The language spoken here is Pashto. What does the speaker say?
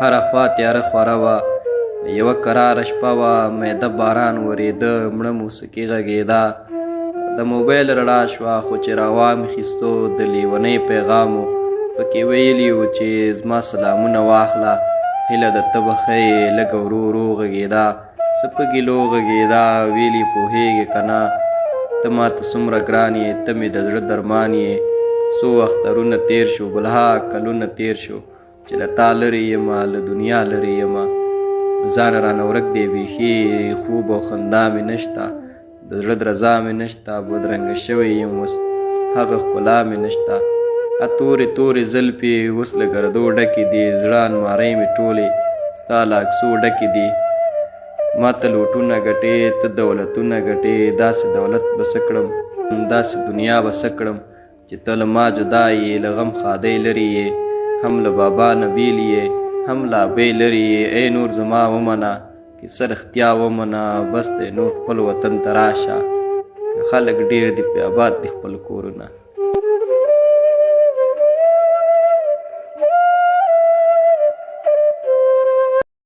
هره خوا تیاره خوره وه، یوه کراره شپه وه، میده باران ورېده، مړه موسیقي غږېده. د موبایل رڼا شوه، خو چې راواخیستو د لیونۍ پیغام و. پکې ویلي وو چې زما سلامونه واخله، هیله ده ته به ښه یې. لږه ورو ورو غږېده، څه په ګیلو غږېده، ویلي پوهېږې که نه ته ماته څومره ګران یې، ته مې د زړه درمان یې. څو اخترونه تېر شو، بلها کلونه تېر شو، چې له تا لرې یمه، له دنیا لرې یمه. ځان رانه ورک دی بیخي، خوب او خندا مې نشته، د زړه درزا مې نشته، بدرنګه شوی یم اوس، هغه ښکلا مې نشته. تورې تورې زلفې اوس له ګردو ډکې دي، زړه المارۍ مې ټولې ستا له عکسو ډکې دي. ما ته لوټونه ګټې، ته دولتونه ګټې، داسې دولت به څه کړم، داسې دنیا به څه کړم، چې ته له ما جدا یې، له غم ښادۍ لرې یې، هم له بابا نه بیل یې، هم له ابۍ لرې یې. ای نور زما ومنه، کیسه رښتیا ومنه، بس دی نور خپل وطن ته راشه، که خلک ډېر دي پې آباد دي خپل کورونه.